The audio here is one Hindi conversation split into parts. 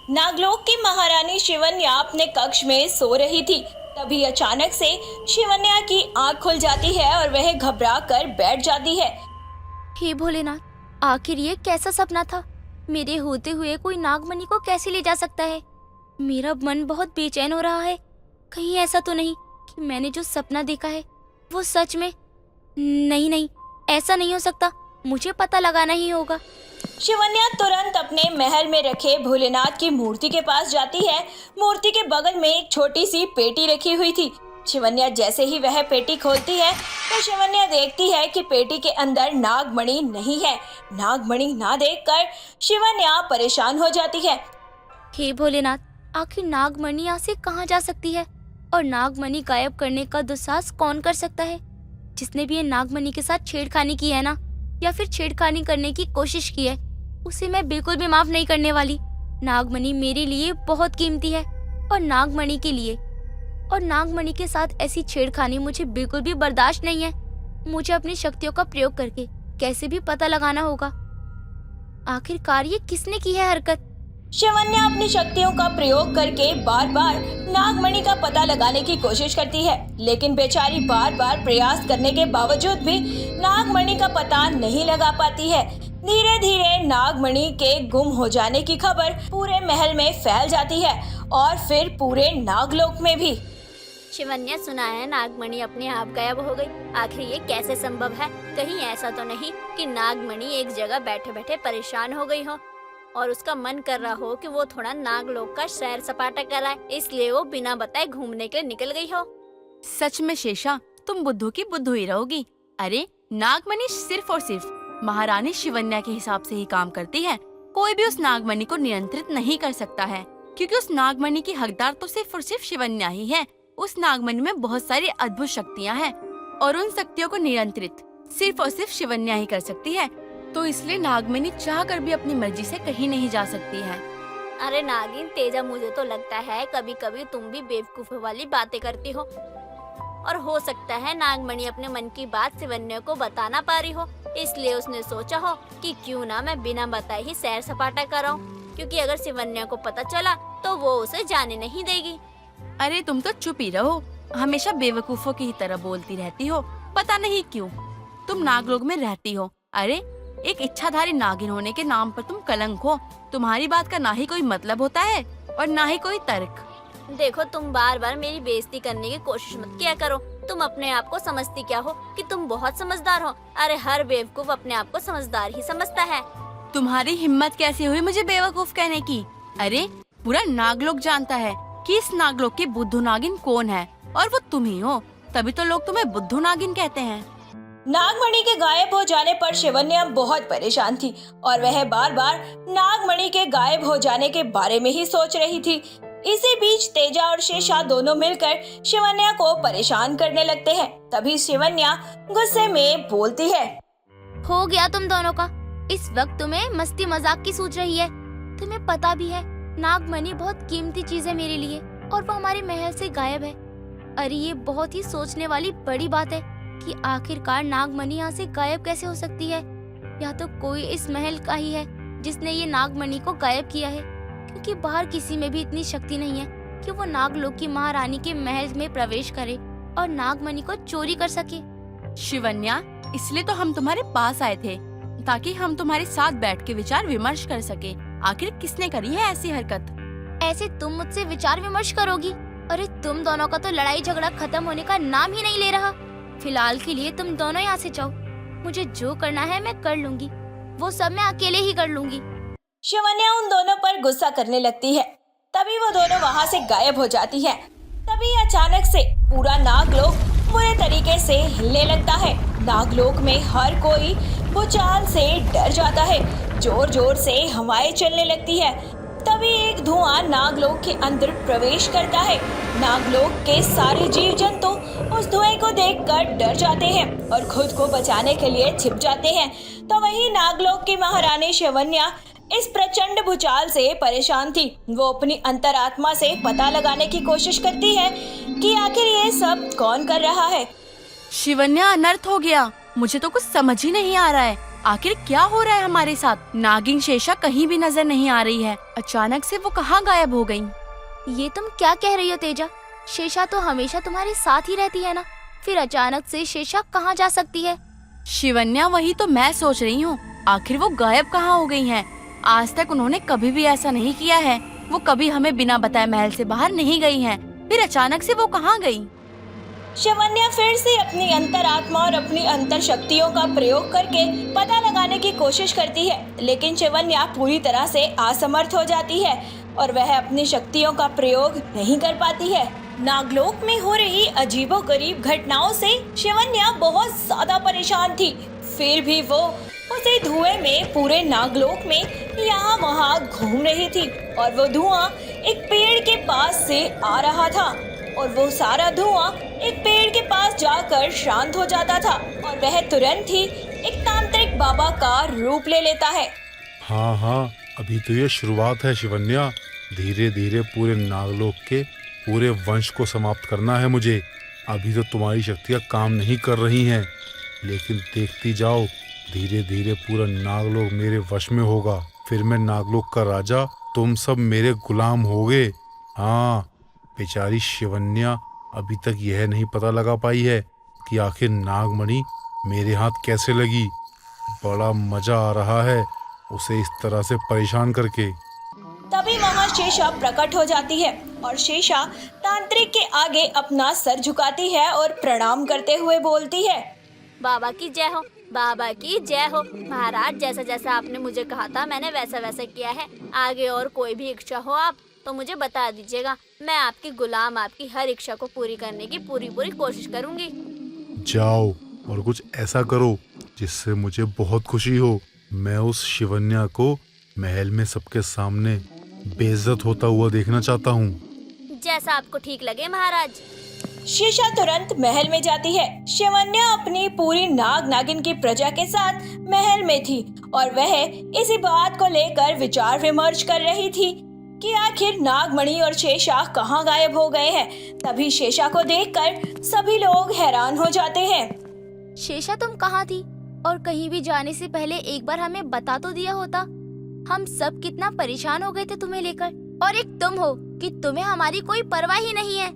नागलोक की महारानी शिवन्या अपने कक्ष में सो रही थी। तभी अचानक से शिवन्या की आंख खुल जाती है और वह घबरा कर बैठ जाती है। हे भोलेनाथ, आखिर ये कैसा सपना था? मेरे होते हुए कोई नागमणि को कैसे ले जा सकता है? मेरा मन बहुत बेचैन हो रहा है। कहीं ऐसा तो नहीं कि मैंने जो सपना देखा है वो सच में? नहीं, ऐसा नहीं हो सकता। मुझे पता लगाना ही होगा। शिवन्या तुरंत अपने महल में रखे भोलेनाथ की मूर्ति के पास जाती है। मूर्ति के बगल में एक छोटी सी पेटी रखी हुई थी। शिवन्या जैसे ही वह पेटी खोलती है तो शिवन्या देखती है कि पेटी के अंदर नागमणि नहीं है। नागमणि ना देखकर शिवन्या परेशान हो जाती है। हे भोलेनाथ, आखिर नागमणि यहाँ से कहाँ जा सकती है? और नागमणि गायब करने का दुस्साहस कौन कर सकता है? जिसने भी ये नागमणि के साथ छेड़खानी की है ना, या फिर छेड़खानी करने की कोशिश की है, उसे मैं बिल्कुल भी माफ नहीं करने वाली। नागमणि मेरे लिए बहुत कीमती है और नागमणि के साथ ऐसी छेड़खानी मुझे बिल्कुल भी बर्दाश्त नहीं है। मुझे अपनी शक्तियों का प्रयोग करके कैसे भी पता लगाना होगा आखिरकार ये किसने की है हरकत। शिवन्या अपनी शक्तियों का प्रयोग करके बार बार नागमणि का पता लगाने की कोशिश करती है, लेकिन बेचारी बार बार प्रयास करने के बावजूद भी नागमणि का पता नहीं लगा पाती है। धीरे धीरे नागमणि के गुम हो जाने की खबर पूरे महल में फैल जाती है और फिर पूरे नागलोक में भी। शिवन्या, सुना है नागमणि अपने आप गायब हो गई। आखिर ये कैसे संभव है? कहीं ऐसा तो नहीं कि नागमणि एक जगह बैठे बैठे परेशान हो गई हो और उसका मन कर रहा हो कि वो थोड़ा नागलोक का सैर सपाटा कराए, इसलिए वो बिना बताए घूमने के लिए निकल गई हो। सच में शेषा, तुम बुद्धू की बुद्धू ही रहोगी। अरे नागमणि सिर्फ और सिर्फ महारानी शिवन्या के हिसाब से ही काम करती है। कोई भी उस नागमणि को नियंत्रित नहीं कर सकता है, क्योंकि उस नागमणि की हकदार तो सिर्फ और सिर्फ शिवन्या ही है। उस नागमणि में बहुत सारी अद्भुत शक्तियाँ हैं और उन शक्तियों को नियंत्रित सिर्फ और सिर्फ शिवन्या ही कर सकती है। तो इसलिए नागमणि चाह कर भी अपनी मर्जी से कहीं नहीं जा सकती है। अरे नागिन तेजा, मुझे तो लगता है कभी कभी तुम भी बेवकूफी वाली बातें करती हो, और हो सकता है नागमणि अपने मन की बात शिवन्या को बता ना पा रही हो, इसलिए उसने सोचा हो कि क्यों ना मैं बिना बताए ही सैर सपाटा कराऊं, क्योंकि अगर शिवन्या को पता चला तो वो उसे जाने नहीं देगी। अरे तुम तो चुप ही रहो, हमेशा बेवकूफों की ही तरह बोलती रहती हो। पता नहीं क्यों तुम नागलोक में रहती हो। अरे एक इच्छाधारी नागिन होने के नाम पर तुम कलंक हो। तुम्हारी बात का ना ही कोई मतलब होता है और ना ही कोई तर्क। देखो, तुम बार बार मेरी बेइज्जती करने की कोशिश मत किया करो। तुम अपने आप को समझती क्या हो कि तुम बहुत समझदार हो? अरे हर बेवकूफ अपने आप को समझदार ही समझता है। तुम्हारी हिम्मत कैसे हुई मुझे बेवकूफ कहने की? अरे पूरा नागलोक जानता है कि इस नागलोक की बुद्धू नागिन कौन है, और वो तुम ही हो। तभी तो लोग तुम्हें बुद्धू नागिन कहते हैं। नागमणि के गायब हो जाने पर शिवन्या बहुत परेशान थी और वह बार बार नागमणि के गायब हो जाने के बारे में ही सोच रही थी। इसी बीच तेजा और शेषा दोनों मिलकर शिवन्या को परेशान करने लगते हैं। तभी शिवन्या गुस्से में बोलती है, हो गया तुम दोनों का। इस वक्त तुम्हें मस्ती मजाक की सूझ रही है। तुम्हें पता भी है नागमणि बहुत कीमती चीज है मेरे लिए, और वो हमारे महल से गायब है। अरे ये बहुत ही सोचने वाली बड़ी बात है कि आखिरकार नागमणि यहाँ से गायब कैसे हो सकती है। या तो कोई इस महल का ही है जिसने ये नागमणि को गायब किया है, क्योंकि बाहर किसी में भी इतनी शक्ति नहीं है कि वो नागलोक की महारानी के महल में प्रवेश करे और नागमणि को चोरी कर सके। शिवन्या, इसलिए तो हम तुम्हारे पास आए थे, ताकि हम तुम्हारे साथ बैठ के विचार विमर्श कर सके। आखिर किसने करी है ऐसी हरकत? ऐसे तुम मुझसे विचार विमर्श करोगी? अरे तुम दोनों का तो लड़ाई झगड़ा खत्म होने का नाम ही नहीं ले रहा। फिलहाल के लिए तुम दोनों यहाँ से जाओ। मुझे जो करना है मैं कर लूंगी, वो सब मैं अकेले ही कर लूंगी। शिवन्या उन दोनों पर गुस्सा करने लगती है। तभी वो दोनों वहाँ से गायब हो जाती है। तभी अचानक से पूरा नागलोक बुरे तरीके से हिलने लगता है। नागलोक में हर कोई भूचाल से डर जाता है। जोर जोर से हवाएं चलने लगती है। तभी एक धुआं नागलोक के अंदर प्रवेश करता है। नागलोक के सारे जीव जंतु उस धुएं को देखकर डर जाते हैं और खुद को बचाने के लिए छिप जाते हैं। तो वही नागलोक की महारानी शिवन्या इस प्रचंड भूचाल से परेशान थी। वो अपनी अंतरात्मा से पता लगाने की कोशिश करती है कि आखिर ये सब कौन कर रहा है। शिवन्या, अनर्थ हो गया। मुझे तो कुछ समझ ही नहीं आ रहा है। आखिर क्या हो रहा है हमारे साथ? नागिन शेषा कहीं भी नजर नहीं आ रही है। अचानक से वो कहाँ गायब हो गई? ये तुम क्या कह रही हो तेजा? शेषा तो हमेशा तुम्हारे साथ ही रहती है ना, फिर अचानक से शेषा कहाँ जा सकती है? शिवन्या, वही तो मैं सोच रही हूँ। आखिर वो गायब कहाँ हो गई हैं? आज तक उन्होंने कभी भी ऐसा नहीं किया है। वो कभी हमें बिना बताए महल से बाहर नहीं गई हैं। फिर अचानक से वो कहाँ गई? शिवन्या फिर से अपनी अंतरात्मा और अपनी अंतर शक्तियों का प्रयोग करके पता लगाने की कोशिश करती है, लेकिन शिवन्या पूरी तरह से असमर्थ हो जाती है और वह अपनी शक्तियों का प्रयोग नहीं कर पाती है। नागलोक में हो रही अजीबोगरीब घटनाओं से शिवन्या बहुत ज्यादा परेशान थी। फिर भी वो उसी धुएं में पूरे नागलोक में यहाँ वहाँ घूम रही थी और वो धुआं एक पेड़ के पास से आ रहा था और वो सारा धुआं एक पेड़ के पास जाकर शांत हो जाता था और वह तुरंत ही एक तांत्रिक बाबा का रूप ले लेता है। हाँ, अभी तो ये शुरुआत है शिवन्या। धीरे धीरे पूरे नागलोक के पूरे वंश को समाप्त करना है मुझे। अभी तो तुम्हारी शक्तियाँ काम नहीं कर रही हैं, लेकिन देखती जाओ, धीरे धीरे पूरा नागलोक मेरे वश में होगा। फिर मैं नागलोक का राजा, तुम सब मेरे गुलाम होगे। हाँ, बेचारी शिवन्या अभी तक यह नहीं पता लगा पाई है कि आखिर नागमणि मेरे हाथ कैसे लगी। बड़ा मजा आ रहा है उसे इस तरह से परेशान करके। तभी वहाँ शेषा प्रकट हो जाती है और शेषा तांत्रिक के आगे अपना सर झुकाती है और प्रणाम करते हुए बोलती है, बाबा की जय हो, बाबा की जय हो। महाराज, जैसा जैसा आपने मुझे कहा था मैंने वैसा वैसा किया है। आगे और कोई भी इच्छा हो आप तो मुझे बता दीजिएगा। मैं आपकी गुलाम, आपकी हर इच्छा को पूरी करने की पूरी कोशिश करूंगी। जाओ और कुछ ऐसा करो जिससे मुझे बहुत खुशी हो। मैं उस शिवन्या को महल में सबके सामने बेइज्जत होता हुआ देखना चाहता हूँ। जैसा आपको ठीक लगे महाराज। शेषा तुरंत महल में जाती है। शिवन्या अपनी पूरी नाग नागिन की प्रजा के साथ महल में थी और वह इसी बात को लेकर विचार विमर्श कर रही थी कि आखिर नागमणि और शेषा कहाँ गायब हो गए हैं। तभी शेषा को देखकर सभी लोग हैरान हो जाते हैं। शेषा, तुम कहाँ थी? और कहीं भी जाने से पहले एक बार हमें बता तो दिया होता। हम सब कितना परेशान हो गए थे तुम्हें लेकर, और एक तुम हो कि तुम्हें हमारी कोई परवाह ही नहीं है।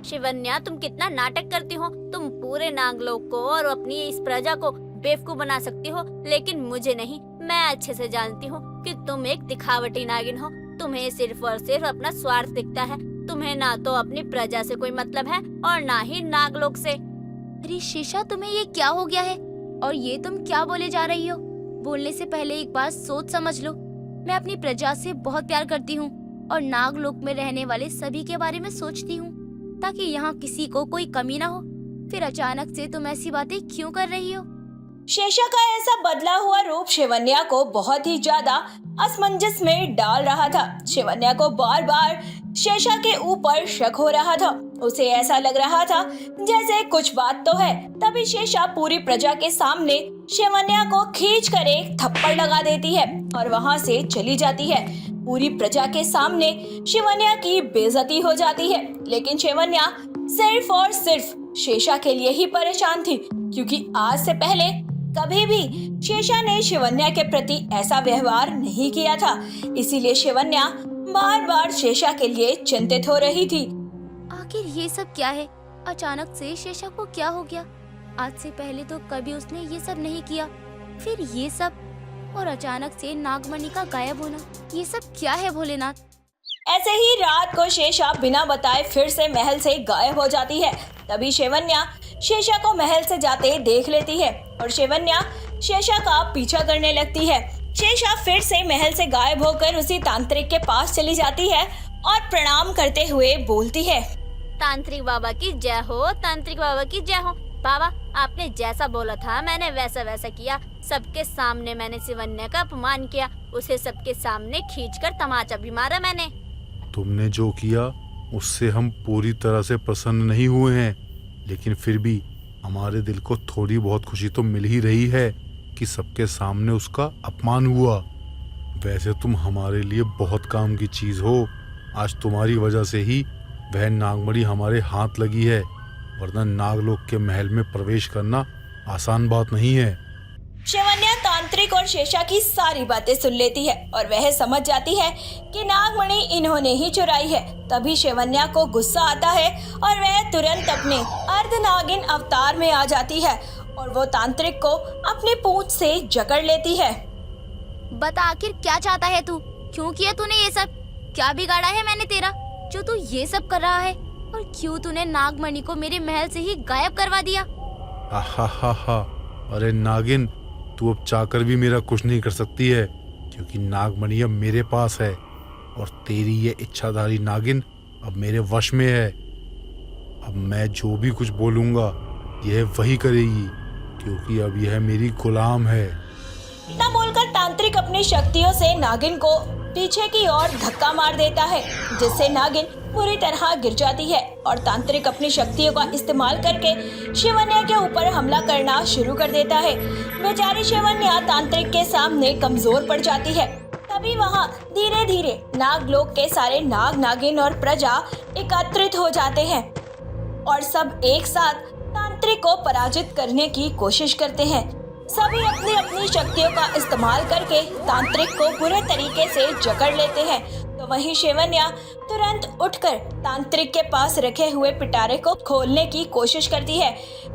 शिवन्या, तुम कितना नाटक करती हो। तुम पूरे नागलोक को और अपनी इस प्रजा को बेवकूफ बना सकती हो, लेकिन मुझे नहीं। मैं अच्छे से जानती हूँ कि तुम एक दिखावटी नागिन हो। तुम्हें सिर्फ और सिर्फ अपना स्वार्थ दिखता है। तुम्हें ना तो अपनी प्रजा से कोई मतलब है और ना ही नागलोक से। अरे शेषा, तुम्हें ये क्या हो गया है? और ये तुम क्या बोले जा रही हो? बोलने से पहले एक बात सोच समझ लो। मैं अपनी प्रजा से बहुत प्यार करती हूँ और नागलोक में रहने वाले सभी के बारे में सोचती हूँ, ताकि यहाँ किसी को कोई कमी ना हो। फिर अचानक से तुम ऐसी बातें क्यों कर रही हो? शेषा का ऐसा बदला हुआ रूप शिवन्या को बहुत ही ज्यादा असमंजस में डाल रहा था। शिवन्या को बार बार शेषा के ऊपर शक हो रहा था। उसे ऐसा लग रहा था जैसे कुछ बात तो है। तभी शेषा पूरी प्रजा के सामने शिवन्या को खींचकर एक थप्पड़ लगा देती है और वहां से चली जाती है। पूरी प्रजा के सामने शिवन्या की बेइज्जती हो जाती है, लेकिन शिवन्या सिर्फ और सिर्फ शेषा के लिए ही परेशान थी, क्योंकि आज से पहले कभी भी शेषा ने शिवन्या के प्रति ऐसा व्यवहार नहीं किया था। इसीलिए शिवन्या बार बार शेषा के लिए चिंतित हो रही थी। आखिर ये सब क्या है? अचानक से शेषा को क्या हो गया? आज से पहले तो कभी उसने ये सब नहीं किया, फिर ये सब, और अचानक से नागमणि का गायब होना। ये सब क्या है भोलेनाथ? ऐसे ही रात को शेषा बिना बताए फिर से महल से गायब हो जाती है। तभी शिवन्या शेषा को महल से जाते देख लेती है और शिवन्या शेषा का पीछा करने लगती है। शेषा फिर से महल से गायब होकर उसी तांत्रिक के पास चली जाती है और प्रणाम करते हुए बोलती है, तांत्रिक बाबा की जय हो, तांत्रिक बाबा की जय हो। बाबा, आपने जैसा बोला था मैंने वैसा वैसा किया। सबके सामने मैंने शिवन्या का अपमान किया। उसे सबके सामने खींचकर तमाचा भी मारा मैंने। तुमने जो किया उससे हम पूरी तरह से प्रसन्न नहीं हुए हैं, लेकिन फिर भी हमारे दिल को थोड़ी बहुत खुशी तो मिल ही रही है कि सबके सामने उसका अपमान हुआ। वैसे तुम हमारे लिए बहुत काम की चीज हो। आज तुम्हारी वजह से ही वह नागमणि हमारे हाथ लगी है, वरना नागलोक के महल में प्रवेश करना आसान बात नहीं है। शिवन्या तांत्रिक और शेषा की सारी बातें सुन लेती है और वह समझ जाती है कि नागमणि इन्होंने ही चुराई है। तभी शिवन्या को गुस्सा आता है और वह तुरंत अपने अर्धनागिन अवतार में आ जाती है और वो तांत्रिक को अपनी पूंछ से जकड़ लेती है। बता आखिर क्या चाहता है तू? क्यों किया तूने ये सब? क्या बिगाड़ा है मैंने तेरा जो तू ये सब कर रहा है? और क्यों तूने नागमणि को मेरे महल से ही गायब करवा दिया? हा। अरे नागिन, तू अब चाहकर भी मेरा कुछ नहीं कर सकती है, क्योंकि नागमणि अब मेरे पास है और तेरी ये इच्छाधारी नागिन अब मेरे वश में है। अब मैं जो भी कुछ बोलूंगा यह वही करेगी, क्योंकि अब यह मेरी गुलाम है। इतना बोलकर तांत्रिक अपनी शक्तियों से नागिन को पीछे की ओर धक्का मार देता है, जिससे नागिन पूरी तरह गिर जाती है और तांत्रिक अपनी शक्तियों का इस्तेमाल करके शिवन्या के ऊपर हमला करना शुरू कर देता है। बेचारी शिवन्या तांत्रिक के सामने कमजोर पड़ जाती है। तभी वहाँ धीरे धीरे नागलोक के सारे नाग नागिन और प्रजा एकत्रित हो जाते हैं और सब एक साथ तांत्रिक को पराजित करने की कोशिश करते हैं। सभी अपनी अपनी शक्तियों का इस्तेमाल करके तांत्रिक को बुरे तरीके से जकड़ लेते हैं। तो वहीं शिवन्या तुरंत उठकर तांत्रिक के पास रखे हुए पिटारे को खोलने की कोशिश करती है।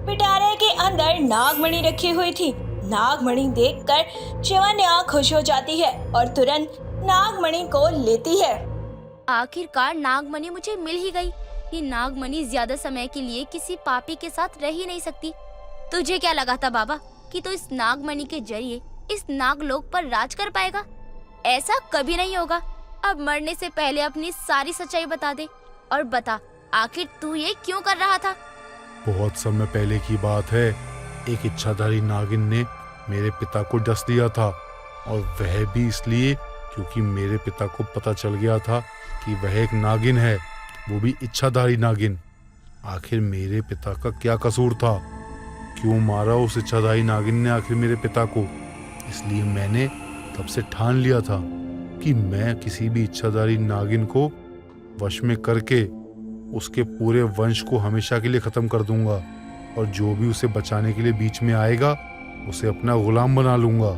पिटारे के अंदर नागमणि रखी हुई थी। नागमणि देखकर शिवन्या खुश हो जाती है और तुरंत नागमणि को लेती है। आखिरकार नागमणि मुझे मिल ही गई। ये नागमणि ज्यादा समय के लिए किसी पापी के साथ रह ही नहीं सकती। तुझे क्या लगा था बाबा कि तू इस नागमणि के जरिए इस नागलोक पर राज कर पाएगा? ऐसा कभी नहीं होगा। अब मरने से पहले अपनी सारी सच्चाई बता दे और बता आखिर तू ये क्यों कर रहा था? बहुत समय पहले की बात है। एक इच्छाधारी नागिन ने मेरे पिता को डस दिया था, और वह भी इसलिए क्योंकि मेरे पिता को पता चल गया था कि वह एक नागिन है, वो भी इच्छाधारी नागिन। आखिर मेरे पिता का क्या कसूर था? क्यों मारा उस इच्छाधारी नागिन ने आखिर मेरे पिता को? इसलिए मैंने तब से ठान लिया था कि मैं किसी भी इच्छाधारी नागिन को वश में करके उसके पूरे वंश को हमेशा के लिए खत्म कर दूंगा, और जो भी उसे बचाने के लिए बीच में आएगा उसे अपना गुलाम बना लूंगा।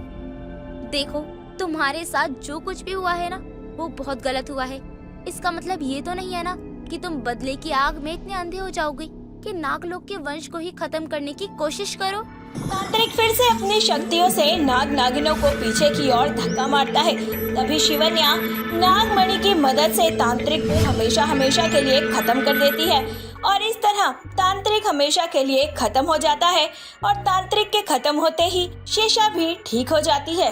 देखो, तुम्हारे साथ जो कुछ भी हुआ है ना, वो बहुत गलत हुआ है। इसका मतलब ये तो नहीं है ना कि तुम बदले की आग में इतने अंधे हो जाओगे कि नागलोक के वंश को ही खत्म करने की कोशिश करो। तांत्रिक फिर से अपनी शक्तियों से नाग नागिनों को पीछे की ओर धक्का मारता है। तभी शिवन्या नागमणि की मदद से तांत्रिक को हमेशा हमेशा के लिए खत्म कर देती है, और इस तरह तांत्रिक हमेशा के लिए खत्म हो जाता है और तांत्रिक के खत्म होते ही शेषा भी ठीक हो जाती है।